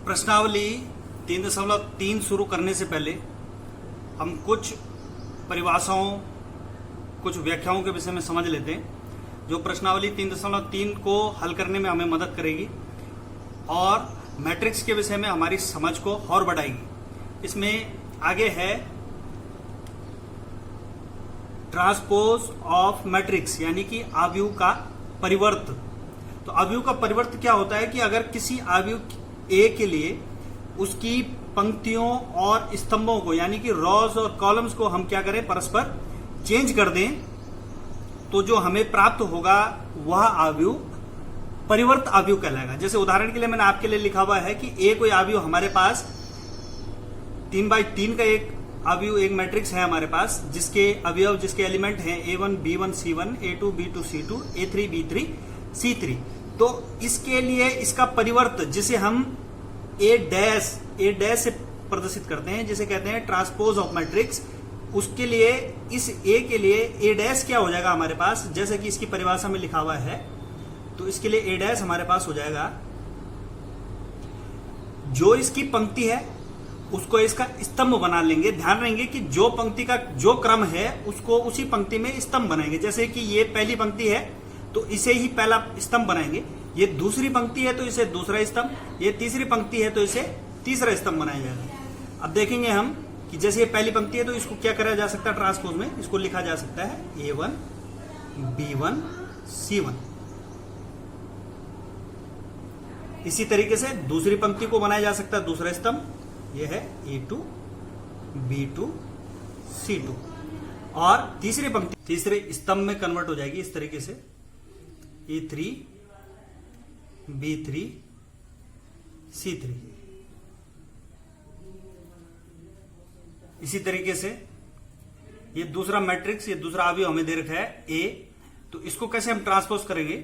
प्रश्नावली 3.3 शुरू करने से पहले हम कुछ परिभाषाओं, कुछ व्याख्याओं के विषय में समझ लेते हैं जो प्रश्नावली 3.3 को हल करने में हमें मदद करेगी और मैट्रिक्स के विषय में हमारी समझ को और बढ़ाएगी। इसमें आगे है ट्रांसपोज ऑफ मैट्रिक्स, यानी कि आव्यूह का परिवर्त। तो आव्यूह का परिवर्त क्या होता है कि अगर किसी आव्यूह ए के लिए उसकी पंक्तियों और स्तंभों को, यानी कि रॉज और कॉलम्स को हम क्या करें, परस्पर चेंज कर दें, तो जो हमें प्राप्त होगा वह आव्यूह परिवर्त आव्यूह कहलाएगा। जैसे उदाहरण के लिए मैंने आपके लिए लिखा हुआ है कि ए कोई आव्यूह हमारे पास 3x3 का एक आव्यूह, एक मैट्रिक्स है हमारे पास, जिसके अवयव, जिसके एलिमेंट हैं A1 B1 C1 A2 B2 C2 A3 B3 C3। तो इसके लिए इसका परिवर्त, जिसे हम A डैश से प्रदर्शित करते हैं, जिसे कहते हैं ट्रांसपोज ऑफ मैट्रिक्स, उसके लिए इस A के लिए A डैश क्या हो जाएगा हमारे पास, जैसे कि इसकी परिभाषा में लिखा हुआ है, तो इसके लिए A डैश हमारे पास हो जाएगा जो इसकी पंक्ति है उसको इसका स्तंभ बना लेंगे। ध्यान रहेंगे कि जो पंक्ति का जो क्रम है उसको उसी पंक्ति में स्तंभ बनाएंगे। जैसे कि ये पहली पंक्ति है तो इसे ही पहला स्तंभ बनाएंगे, ये दूसरी पंक्ति है तो इसे दूसरा स्तंभ, ये तीसरी पंक्ति है तो इसे तीसरा स्तंभ बनाया जाएगा। अब देखेंगे हम कि जैसे ये पहली पंक्ति है तो इसको क्या करा जा सकता है, ट्रांसपोज में इसको लिखा जा सकता है A1 B1 C1। इसी तरीके से दूसरी पंक्ति को बनाया जा सकता है दूसरा स्तंभ, यह है A2 B2 C2, और तीसरी पंक्ति तीसरे स्तंभ में कन्वर्ट हो जाएगी इस तरीके से A3 B3 C3। इसी तरीके से ये दूसरा मैट्रिक्स, ये दूसरा अवयव हमें दे रखा है A, तो इसको कैसे हम ट्रांसपोज करेंगे,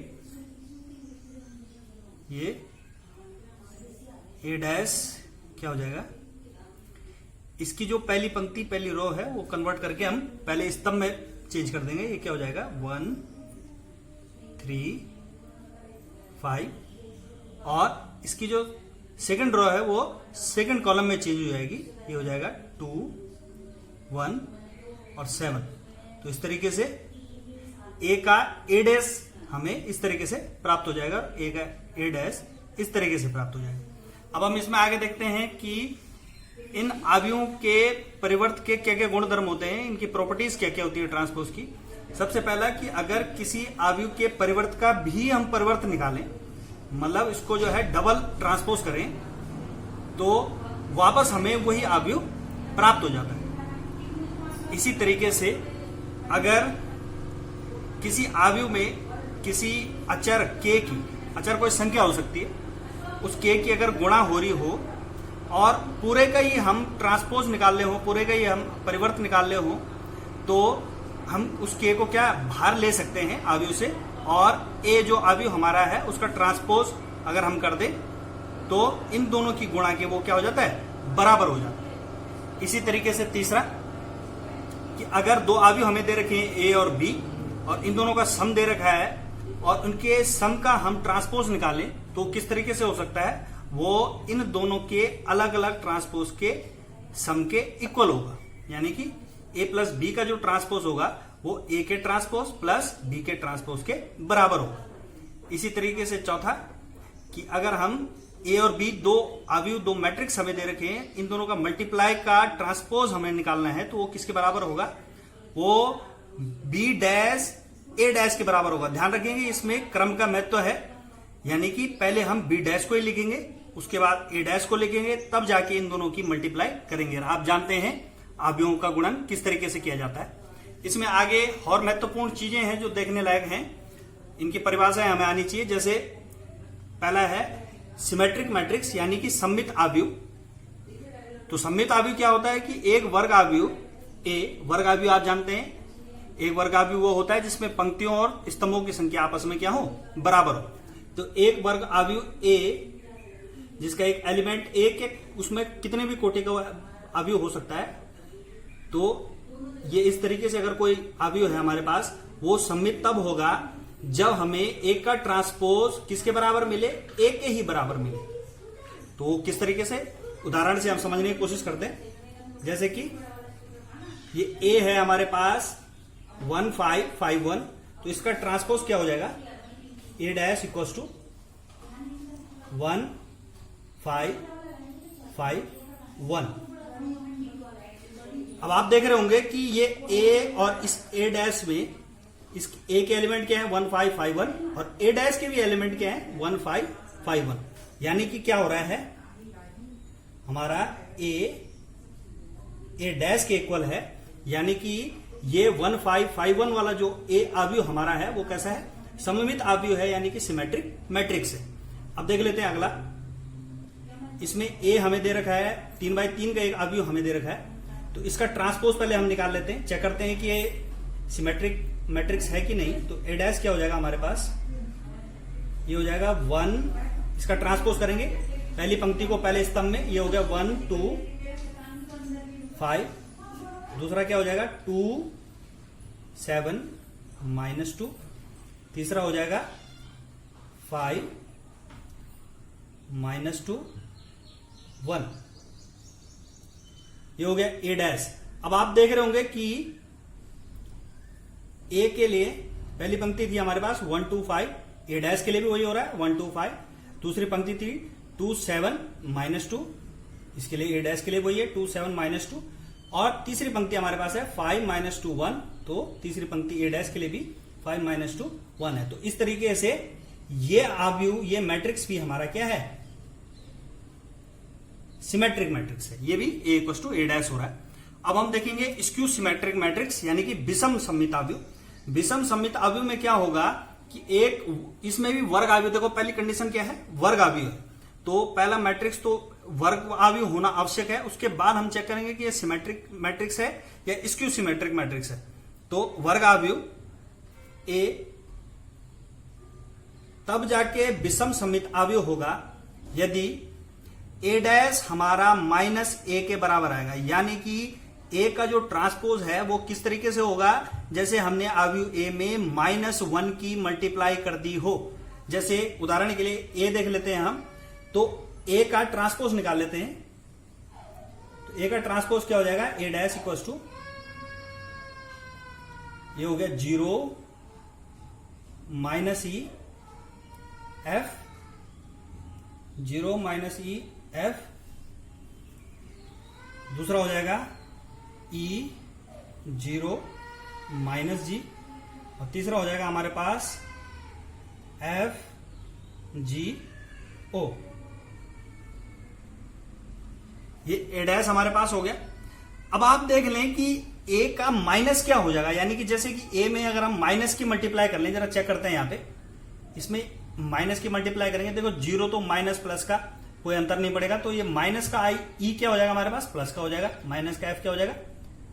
ये A डैश क्या हो जाएगा, इसकी जो पहली पंक्ति, पहली रो है, वो कन्वर्ट करके हम पहले स्तंभ में चेंज कर देंगे। ये क्या हो जाएगा 1 3 5, और इसकी जो सेकंड रो है वो सेकंड कॉलम में चेंज हो जाएगी, ये हो जाएगा 2 1 और 7। तो इस तरीके से ए का A डैश हमें इस तरीके से प्राप्त हो जाएगा, ए का A डैश इस तरीके से प्राप्त हो जाएगा। अब हम इसमें आगे देखते हैं कि इन आव्यूहों के परिवर्त के क्या क्या गुणधर्म होते हैं, इनकी प्रॉपर्टीज क्या क्या होती है ट्रांसपोज की। सबसे पहला कि अगर किसी आव्यूह के परिवर्त का भी हम परिवर्त निकालें, मतलब इसको जो है डबल ट्रांसपोज करें, तो वापस हमें वही आव्यूह प्राप्त हो जाता है। इसी तरीके से अगर किसी आव्यूह में किसी अचर k की, अचर कोई संख्या हो सकती है, उस k की अगर गुणा हो रही हो और पूरे का ही हम ट्रांसपोज निकाल ले हो, पूरे का ही हम परिवर्त निकाल ले हो, तो हम उस k को क्या बाहर ले सकते हैं आव्यूह से, और a जो आव्यूह हमारा है उसका ट्रांसपोज अगर हम कर दें तो इन दोनों की गुणा के वो क्या हो जाता है, बराबर हो जाता है। इसी तरीके से तीसरा कि अगर दो आव्यूह हमें दे रखे हैं a और b, और इन दोनों का सम दे रखा है और उनके सम का हम ट्रांसपोज निकालें, तो किस तरीके से हो सकता है, वो इन दोनों के अलग अलग ट्रांसपोज के सम के इक्वल होगा। यानी कि a प्लस बी का जो ट्रांसपोज होगा वो a के ट्रांसपोज प्लस b के ट्रांसपोज के बराबर होगा। इसी तरीके से चौथा कि अगर हम a और b दो आव्यूह, दो मैट्रिक्स हमें दे रखे हैं, इन दोनों का मल्टीप्लाई का ट्रांसपोज हमें निकालना है, तो वो किसके बराबर होगा, वो b डैश a डैश के बराबर होगा। ध्यान रखेंगे इसमें क्रम का महत्व है, यानी कि पहले हम b डैश को ही लिखेंगे, उसके बाद a डैश को लिखेंगे, तब जाके इन दोनों की मल्टीप्लाई करेंगे। आप जानते हैं आव्यूहों का गुणन किस तरीके से किया जाता है। इसमें आगे और महत्वपूर्ण चीजें हैं जो देखने लायक हैं, इनकी परिभाषाएं हमें आनी चाहिए। जैसे पहला है सिमेट्रिक मैट्रिक्स, यानी कि सममित आव्यूह। तो सममित आव्यूह क्या होता है कि एक वर्ग आव्यूह A, वर्ग आव्यूह आप जानते हैं, एक वर्ग आव्यूह वो होता है जिसमें पंक्तियों और स्तंभों की संख्या आपस में क्या हो, बराबर हो। तो एक वर्ग आव्यूह A जिसका एक एलिमेंट एक एक, उसमें कितने भी कोटि का आव्यूह हो सकता है, तो ये इस तरीके से अगर कोई आव्यूह है हमारे पास, वो सममित तब होगा जब हमें एक का ट्रांसपोज किसके बराबर मिले, एक के ही बराबर मिले। तो किस तरीके से, उदाहरण से हम समझने की कोशिश करते हैं। जैसे कि ये ए है हमारे पास 1 5 5 1, तो इसका ट्रांसपोज क्या हो जाएगा, ए डैश इक्वल्स टू 1 5 5 1। अब आप देख रहे होंगे कि ये ए और इस ए डैश में, इस ए के एलिमेंट क्या है 1 5 5 1 और ए डैश के भी एलिमेंट क्या है 1 5 5 1। यानी कि क्या हो रहा है, हमारा ए डैश के इक्वल है, यानी कि ये 1 5 5 1 वाला जो ए अवयव हमारा है वो कैसा है, सममित अवयव है, यानी कि सिमेट्रिक मैट्रिक्स है। अब देख लेते हैं अगला। इसमें ए हमें दे रखा है 3 बाई 3 का एक अवयव हमें दे रखा है, तो इसका ट्रांसपोज पहले हम निकाल लेते हैं, चेक करते हैं कि ये सिमेट्रिक मैट्रिक्स है कि नहीं। तो ए डैश क्या हो जाएगा हमारे पास, ये हो जाएगा 1, इसका ट्रांसपोज करेंगे पहली पंक्ति को पहले स्तंभ में, ये हो गया 1 2 5, दूसरा क्या हो जाएगा 2 7 -2, तीसरा हो जाएगा 5 -2 1, ये हो गया ए डैश। अब आप देख रहे होंगे कि ए के लिए पहली पंक्ति थी हमारे पास 1 2 5, ए डैश के लिए भी वही हो रहा है 1 2 5, दूसरी पंक्ति थी 2 7 -2, इसके लिए ए डैश के लिए वही है 2 7 -2, और तीसरी पंक्ति हमारे पास है 5 -2 1, तो तीसरी पंक्ति ए डैश के लिए भी 5 -2 1 है। तो इस तरीके से ये अवयव, ये मैट्रिक्स भी हमारा क्या है, सिमेट्रिक मैट्रिक्स है, ये भी ए इक्वल टू ए डैश हो रहा है। अब हम देखेंगे स्क्यू सिमेट्रिक मैट्रिक्स, यानी कि विषम सममित अवयव। विषम सममित अवयव में क्या होगा कि एक, इसमें भी वर्ग अवयव, देखो पहली कंडीशन क्या है, वर्ग अवयव है, तो पहला मैट्रिक्स तो वर्ग अवयव होना आवश्यक है। उसके बाद हम चेक करेंगे कि ये सिमेट्रिक मैट्रिक्स है या स्क्यू सिमेट्रिक मैट्रिक्स है। तो वर्ग अवयव ए, तब जाके विषम सममित अवयव होगा यदि ए डैश हमारा -a के बराबर आएगा, यानी कि ए का जो ट्रांसपोज है वो किस तरीके से होगा, जैसे हमने अवयव ए में -1 की मल्टीप्लाई कर दी हो। जैसे उदाहरण के लिए ए देख लेते हैं हम, तो ए का ट्रांसपोज निकाल लेते हैं। तो ए का ट्रांसपोज क्या हो जाएगा, ए डैश इक्वल्स टू, ये हो गया 0 -e f, 0 -e f, दूसरा हो जाएगा e 0 -g, और तीसरा हो जाएगा हमारे पास f g o। ये ए डैश हमारे पास हो गया। अब आप देख लें कि ए का माइनस क्या हो जाएगा, यानी कि जैसे कि ए में अगर हम माइनस की मल्टीप्लाई कर लें, जरा चेक करते हैं यहां पे, इसमें माइनस की मल्टीप्लाई करेंगे, देखो 0 तो माइनस प्लस का कोई अंतर नहीं पड़ेगा, तो ये माइनस का आई ई क्या हो जाएगा हमारे पास, प्लस का हो जाएगा, माइनस का एफ क्या हो जाएगा,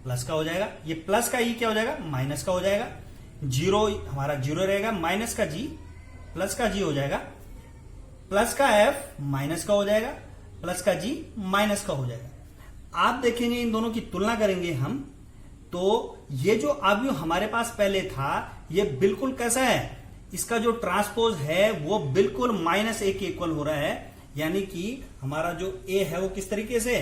प्लस का हो जाएगा, ये प्लस का ई क्या हो जाएगा, माइनस का हो जाएगा, 0 हमारा 0 रहेगा, माइनस का जी प्लस का जी हो जाएगा, प्लस का एफ माइनस का हो जाएगा, प्लस का जी माइनस का हो जाएगा। आप देखेंगे इन दोनों की तुलना करेंगे हम, तो ये जो अवयव हमारे पास पहले था ये बिल्कुल कैसा है, इसका जो ट्रांसपोज है वो बिल्कुल -a के इक्वल हो रहा है, यानी कि हमारा जो a है वो किस तरीके से,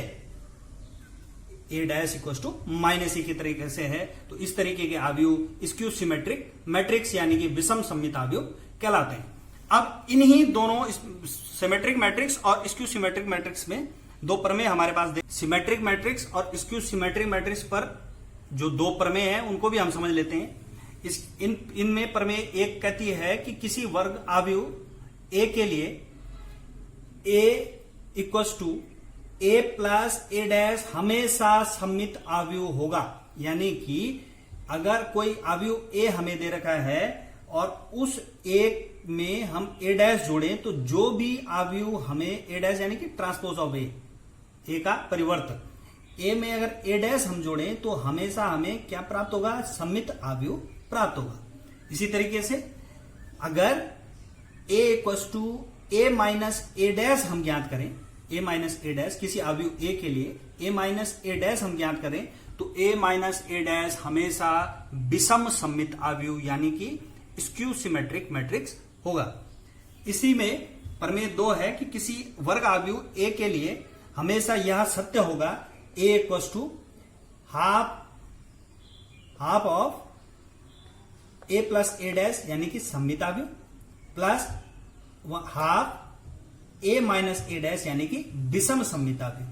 ए डैश इक्वल टू -a के तरीके से है। तो इस तरीके के अवयव स्क्यू सिमेट्रिक मैट्रिक्स यानी कि विषम सममित अवयव कहलाते हैं। अब इन्हीं दोनों सिमेट्रिक मैट्रिक्स और स्क्यू सिमेट्रिक मैट्रिक्स में दो प्रमेय हमारे पास, सिमेट्रिक मैट्रिक्स और स्क्यू सिमेट्रिक मैट्रिक्स पर जो दो प्रमेय हैं उनको भी हम समझ लेते हैं। इनमें प्रमेय एक कहती है कि किसी वर्ग अवयव ए के लिए a equals to a plus A dash हमेशा सममित अवयव होगा, यानी कि अगर कोई अवयव a हमें दे रखा है और उस a में हम a डैश जोड़ें तो जो भी अवयव हमें a डैश यानी कि ट्रांसपोज ऑफ a का परिवर्तन a में अगर a डैश हम जोड़ें तो हमेशा हमें क्या प्राप्त होगा, सममित अवयव प्राप्त होगा। इसी तरीके से अगर a equals to a minus A dash हम ज्ञात करें, a माइनस ए डैश किसी अवयव a के लिए a माइनस ए डैश हम ज्ञात करें तो a माइनस ए डैश हमेशा विषम सममित अवयव यानी कि स्क्यू सिमेट्रिक मैट्रिक्स होगा। इसी में प्रमेय 2 है कि किसी वर्ग आव्यूह ए के लिए हमेशा यह सत्य होगा A equals to half of A plus A dash यानी कि सममित आव्यूह plus half A minus A dash यानी कि विषम सममित आव्यूह।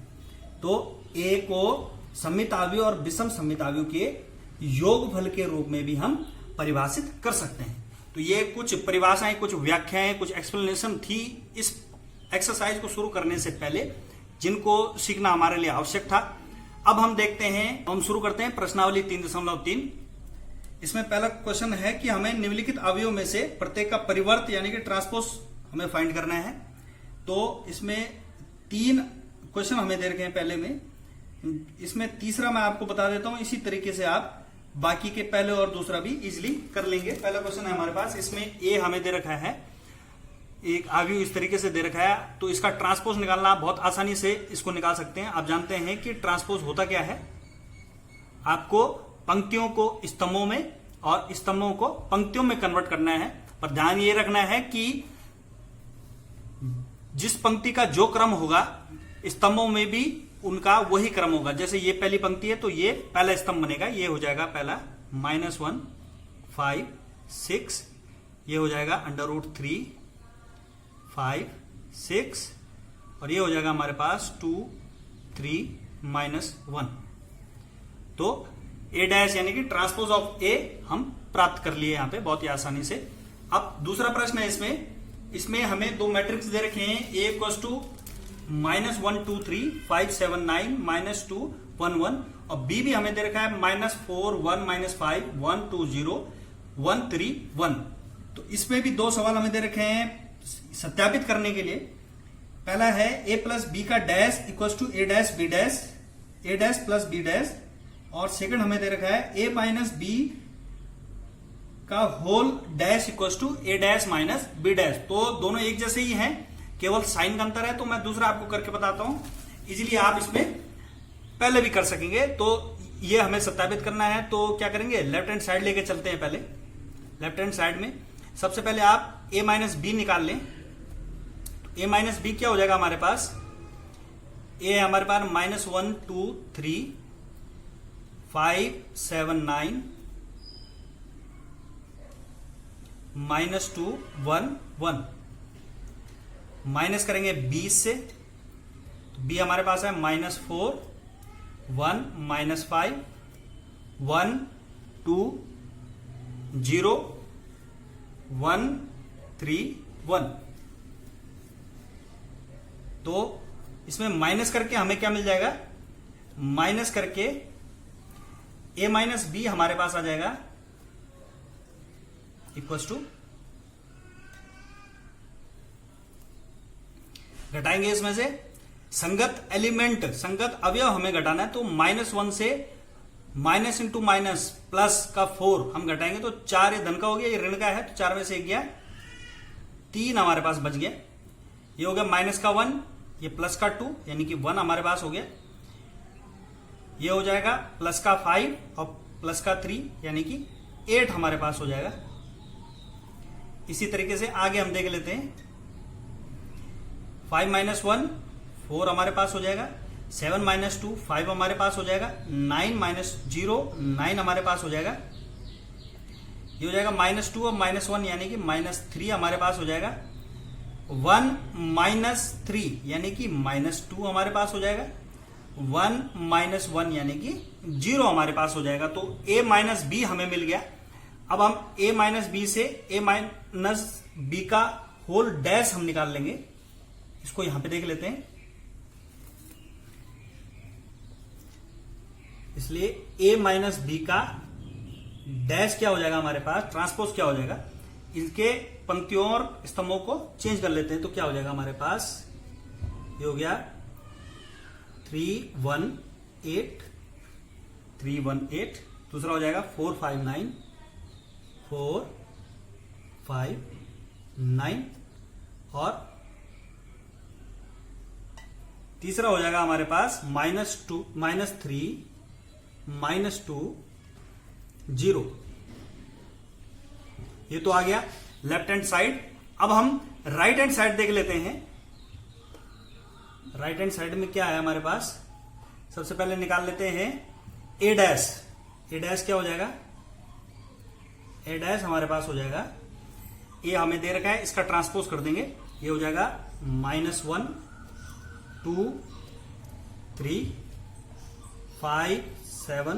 तो ए को सममित आव्यूह और विषम सममित आव्यूह के योगफल के रूप में भी हम परिभाषित कर सकते हैं। तो ये कुछ परिभाषाएं, कुछ व्याख्याएं, कुछ एक्सप्लेनेशन थी इस एक्सरसाइज को शुरू करने से पहले, जिनको सीखना हमारे लिए आवश्यक था। अब हम देखते हैं, हम शुरू करते हैं प्रश्नावली 3.3। इसमें पहला क्वेश्चन है कि हमें निम्नलिखित अवयवों में से प्रत्येक का परिवर्त यानी कि ट्रांसपोज हमें फाइंड करना है। तो इसमें 3 क्वेश्चन हमें दे रखे हैं पहले में, इसमें तीसरा मैं आपको बता देता हूं, इसी तरीके से आप बाकी के पहले और दूसरा भी इजीली कर लेंगे। पहला क्वेश्चन है हमारे पास, इसमें ए हमें दे रखा है, एक अवयव इस तरीके से दे रखा है, तो इसका ट्रांसपोज निकालना आप बहुत आसानी से इसको निकाल सकते हैं। आप जानते हैं कि ट्रांसपोज होता क्या है, आपको पंक्तियों को स्तंभों में और स्तंभों को पंक्तियों में कन्वर्ट करना है। पर ध्यान ये रखना है कि जिस पंक्ति का जो क्रम होगा स्तंभों में भी उनका वही क्रम होगा। जैसे ये पहली पंक्ति है तो ये पहला स्तंभ बनेगा, ये हो जाएगा पहला -1 5 6, ये हो जाएगा √3 5 6, और ये हो जाएगा हमारे पास 2 3 -1। तो ए डैश यानी कि ट्रांसपोज ऑफ ए हम प्राप्त कर लिए यहां पे बहुत ही आसानी से। अब दूसरा प्रश्न है, इसमें हमें 2 मैट्रिक्स दे रखे हैं, ए इक्वल्स टू -1 2 3 5 7 9 -2 1 1, और बी भी हमें दे रखा है -4 1 -5 1 2 0 1 3 1। तो इसमें भी 2 सवाल हमें दे रखे हैं सत्यापित करने के लिए। पहला है ए प्लस बी का dash equals to A dash B dash, A dash plus B dash, और सेकंड हमें दे रखा है ए माइनस बी का whole dash equals to A dash minus B dash. तो दोनों एक जैसे ही हैं, केवल साइन का अंतर है। तो मैं दूसरा आपको करके बताता हूं, इजीली आप इसमें पहले भी कर सकेंगे। तो ये हमें सत्यापित करना है, तो क्या करेंगे, लेफ्ट हैंड साइड लेके चलते हैं। पहले लेफ्ट हैंड साइड में सबसे पहले आप ए माइनस बी निकाल लें। ए माइनस बी क्या हो जाएगा हमारे पास, ए हमारे पास -1 2 3 5 7 9 -2 1 1, माइनस करेंगे 20 से, तो बी हमारे पास है -4 1 -5 1 2 0 1 3 1। तो इसमें माइनस करके हमें क्या मिल जाएगा, माइनस करके ए माइनस बी हमारे पास आ जाएगा इक्वल्स टू, घटाएंगे इसमें से संगत एलिमेंट, संगत अवयव हमें घटाना है। तो -1 से माइनस इंटू माइनस प्लस का 4 हम घटाएंगे, तो 4 ये धन का हो गया, ये ऋण का है, तो 4 में से 1 गया, 3 हमारे पास बच गया। ये हो गया माइनस का 1, ये प्लस का 2 यानी कि 1 हमारे पास हो गया। ये हो जाएगा प्लस का 5 और प्लस का 3 यानी कि 8 हमारे पास हो जाएगा। इसी तरीके से आगे हम देख लेते हैं, 5 - 1 4 हमारे पास हो जाएगा, 7 - 2 5 हमारे पास हो जाएगा, 9 - 0 9 हमारे पास हो जाएगा। ये हो जाएगा -2 और -1 यानी कि -3 हमारे पास हो जाएगा। 1 - 3 यानी कि -2 हमारे पास हो जाएगा। 1 - 1 यानी कि 0 हमारे पास हो जाएगा। तो a माइनस बी हमें मिल गया। अब हम a माइनस बी से a माइनस बी का होल डैश हम निकाल लेंगे। इसको यहां पे देख लेते हैं। इसलिए a माइनस बी का डैश क्या हो जाएगा हमारे पास, ट्रांसपोज क्या हो जाएगा, इनके पंक्तियों और स्तंभों को चेंज कर लेते हैं। तो क्या हो जाएगा हमारे पास, ये हो गया 3 1 8 3 1 8, दूसरा हो जाएगा 4 5 9 4 5 9, और तीसरा हो जाएगा हमारे पास -2 -3 -2 0। ये तो आ गया लेफ्ट हैंड साइड। अब हम राइट हैंड साइड देख लेते हैं। राइट हैंड साइड में क्या है हमारे पास, सबसे पहले निकाल लेते हैं ए डैश। ए डैश क्या हो जाएगा, ए डैश हमारे पास हो जाएगा, ये हमें दे रखा है, इसका ट्रांसपोज कर देंगे, ये हो जाएगा -1 2 3 5 7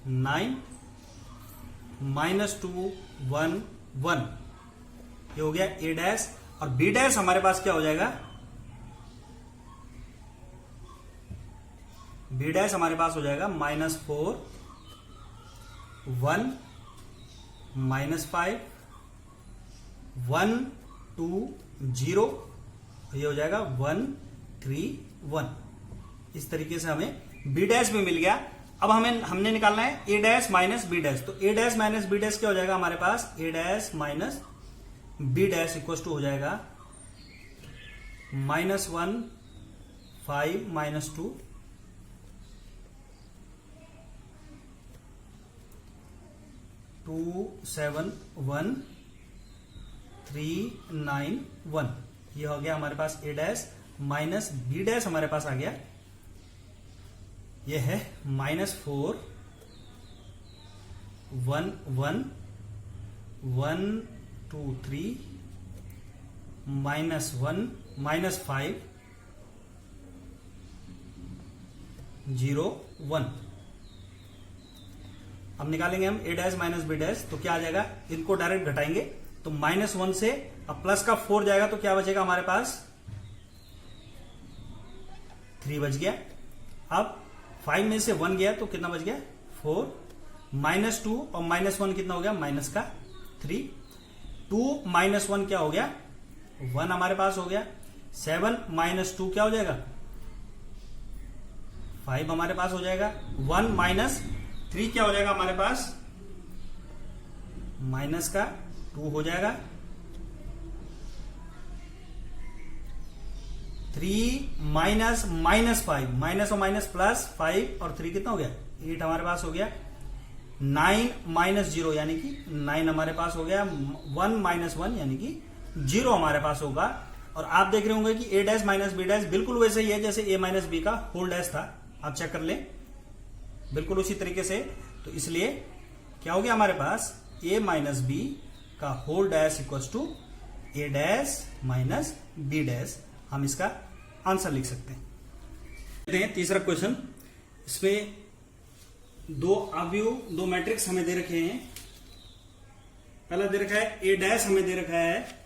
9 -2 1 1, ये हो गया ए डैश। और बी डैश हमारे पास क्या हो जाएगा, बी डैश हमारे पास हो जाएगा -4 1 -5 1 2 0, ये हो जाएगा 1 3 1। इस तरीके से हमें बी डैश भी मिल गया। अब हमने निकालना है A dash minus B dash. तो A dash minus B dash क्या हो जाएगा हमारे पास, A dash minus B dash equal to हो जाएगा -1 5 -2 2 7 1 3 9 1, ये हो गया हमारे पास A dash minus B dash हमारे पास आ गया, ये है -4 1 1 1 2 3 -1 -5 0 1। अब निकालेंगे हम ए डैश माइनस बी डैश, तो क्या आ जाएगा, इनको डायरेक्ट घटाएंगे तो -1 से अब प्लस का 4 जाएगा तो क्या बचेगा हमारे पास 3 बच गया। अब 5 में से 1 गया तो कितना बच गया 4, -2 और -1 कितना हो गया -3, 2 -1 क्या हो गया 1 हमारे पास हो गया, 7 -2 क्या हो जाएगा 5 हमारे पास हो जाएगा, 1 -3 क्या हो जाएगा हमारे पास -2 हो जाएगा, 3 -5 माइनस और माइनस प्लस 5 और 3 कितना हो गया 8 हमारे पास हो गया, 9 -0 यानी कि 9 हमारे पास हो गया, 1 -1 यानी कि 0 हमारे पास होगा। और आप देख रहे होंगे कि ए डैश माइनस बी डैश बिल्कुल वैसे ही है जैसे ए माइनस बी का होल डैश था, आप चेक कर लें बिल्कुल उसी तरीके से। तो इसलिए क्या हो गया हमारे पास ए माइनस बी का whole dash equal to A dash minus B dash, हम इसका आंसर लिख सकते हैं। तीसरा क्वेश्चन, इसमें दो अवयव दो मैट्रिक्स हमें दे रखे हैं। पहला दे रखा है ए डैश हमें दे रखा है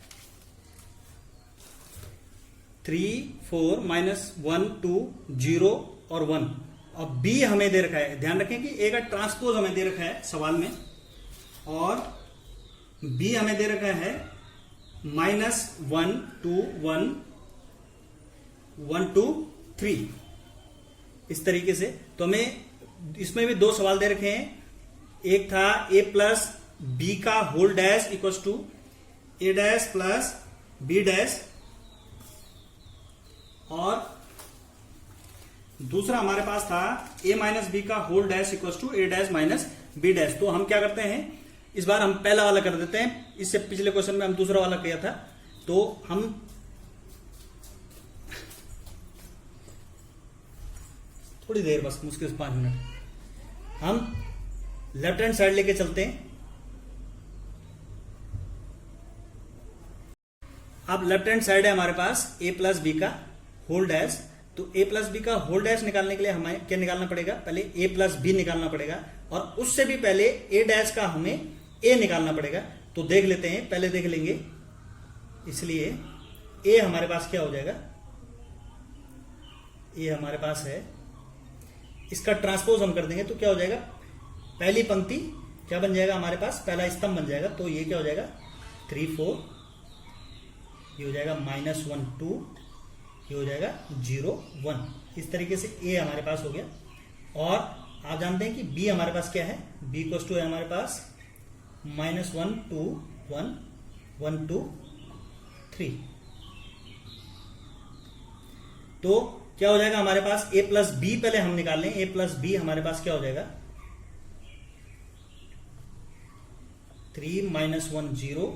3 4 -1 2 0 और 1, और बी हमें दे रखा है, ध्यान रखें कि ए का ट्रांसपोज हमें दे रखा है सवाल में, और बी हमें दे रखा है -1 2 1 1 2 3, इस तरीके से। तो हमें इसमें भी दो सवाल दे रखे हैं, एक था ए प्लस बी का whole dash equal to A dash plus B dash, और दूसरा हमारे पास था ए माइनस बी का whole dash equal to A dash minus B dash. तो हम क्या करते हैं, इस बार हम पहला वाला कर देते हैं, इससे पिछले क्वेश्चन में हम दूसरा वाला किया था। तो हम थोड़ी देर, बस मुश्किल से 5 मिनट, हम लेफ्ट हैंड साइड लेके चलते हैं। अब लेफ्ट हैंड साइड है हमारे पास ए प्लस बी का होल डैश, तो ए प्लस बी का होल डैश निकालने के लिए हमें क्या निकालना पड़ेगा, पहले ए प्लस बी निकालना पड़ेगा, और उससे भी पहले ए डैश का हमें ए निकालना पड़ेगा। तो देख लेते हैं, पहले देख लेंगे, इसलिए ए हमारे पास क्या हो जाएगा, ए हमारे पास है, इसका ट्रांसपोज हम कर देंगे तो क्या हो जाएगा, पहली पंक्ति क्या बन जाएगा हमारे पास, पहला स्तंभ बन जाएगा। तो ये क्या हो जाएगा 3 4, ये हो जाएगा -1 2, ये हो जाएगा 0 1, इस तरीके से ए हमारे पास हो गया। और आप जानते हैं कि बी हमारे पास क्या है, बी इक्वल टू है हमारे पास -1 2 1 1 2 3। तो क्या हो जाएगा हमारे पास ए प्लस बी, पहले हम निकाल लें, ए प्लस बी हमारे पास क्या हो जाएगा 3 -1 0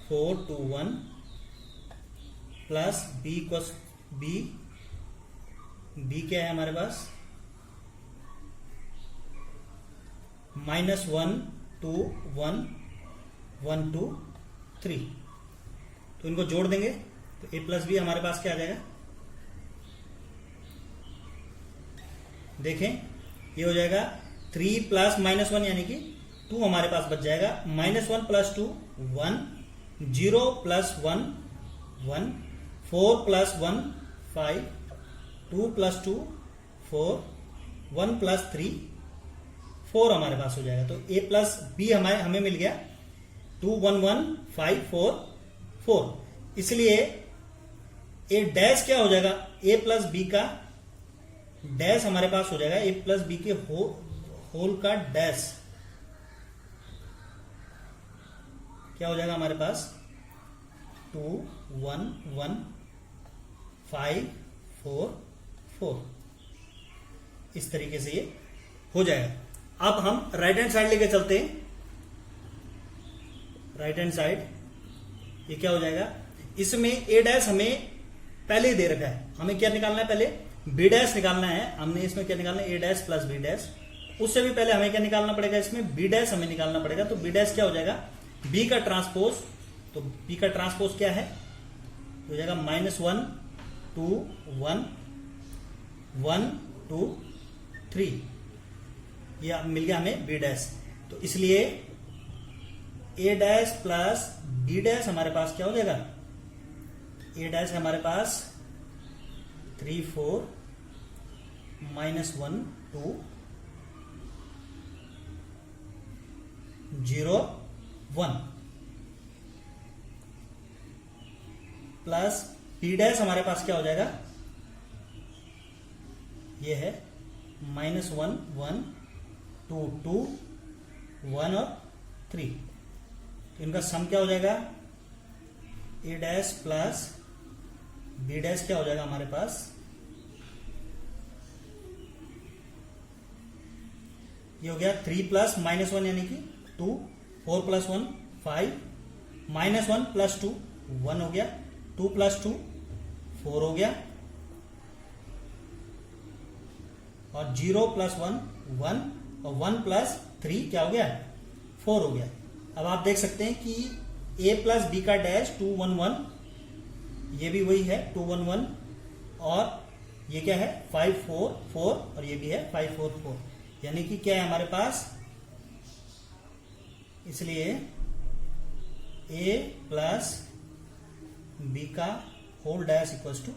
4 2 1 plus B equals B, B क्या है हमारे पास -1 2 1 1 2 3, तो इनको जोड़ देंगे तो a प्लस बी हमारे पास क्या आ जाएगा, देखें ये हो जाएगा 3 प्लस -1 यानी कि 2 हमारे पास बच जाएगा, -1 plus 2 1, 0 plus 1 1, 4 plus 1 5, 2 plus 2 4, 1 plus 3 4 हमारे पास हो जाएगा। तो a प्लस बी हमें मिल गया 2 1 1 5 4 4, इसलिए a डैश क्या हो जाएगा, a प्लस बी का डैश हमारे पास हो जाएगा a प्लस बी के होल का डैश क्या हो जाएगा हमारे पास 2 1 1 5 4 4, इस तरीके से ये हो जाएगा। अब हम राइट हैंड साइड लेके चलते हैं, राइट हैंड साइड ये क्या हो जाएगा, इसमें a डैश हमें पहले ही दे रखा है, हमें क्या निकालना है, पहले b डैश निकालना है, हमने इसमें क्या निकालना है a dash plus b dash, उससे भी पहले हमें क्या निकालना पड़ेगा, इसमें b डैश हमें निकालना पड़ेगा। तो b डैश क्या हो जाएगा, b का ट्रांसपोज, तो b का ट्रांसपोज क्या है, हो जाएगा -1 2 1 1 2 3, ये मिल गया हमें b डैश। तो इसलिए a dash plus b dash हमारे पास क्या हो जाएगा, a डैश हमारे पास 3 4 -1 2 0 1 प्लस b डैश हमारे पास क्या हो जाएगा, ये है -1 1 2 2 1 और 3, तो इनका सम क्या हो जाएगा, a dash plus b dash क्या हो जाएगा हमारे पास, ये हो गया 3 प्लस -1 यानी कि 2, 4 प्लस 1 5, -1 प्लस 2 1 हो गया, 2 प्लस 2 4 हो गया, और 0 प्लस 1 1, और 1 प्लस 3 क्या हो गया, 4 हो गया। अब आप देख सकते हैं कि a प्लस बी का डैश 2 1 1, ये भी वही है 2 1 1, और ये क्या है 5 4 4, और ये भी है 5 4 4, यानी कि क्या है हमारे पास, इसलिए a प्लस बी का whole dash equals to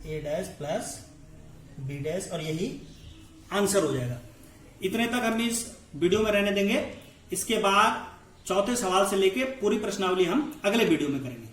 a dash plus b dash, और यही आंसर हो जाएगा। इतने तक हम इस वीडियो में रहने देंगे, इसके बाद चौथे सवाल से लेके पूरी प्रश्नावली हम अगले वीडियो में करेंगे।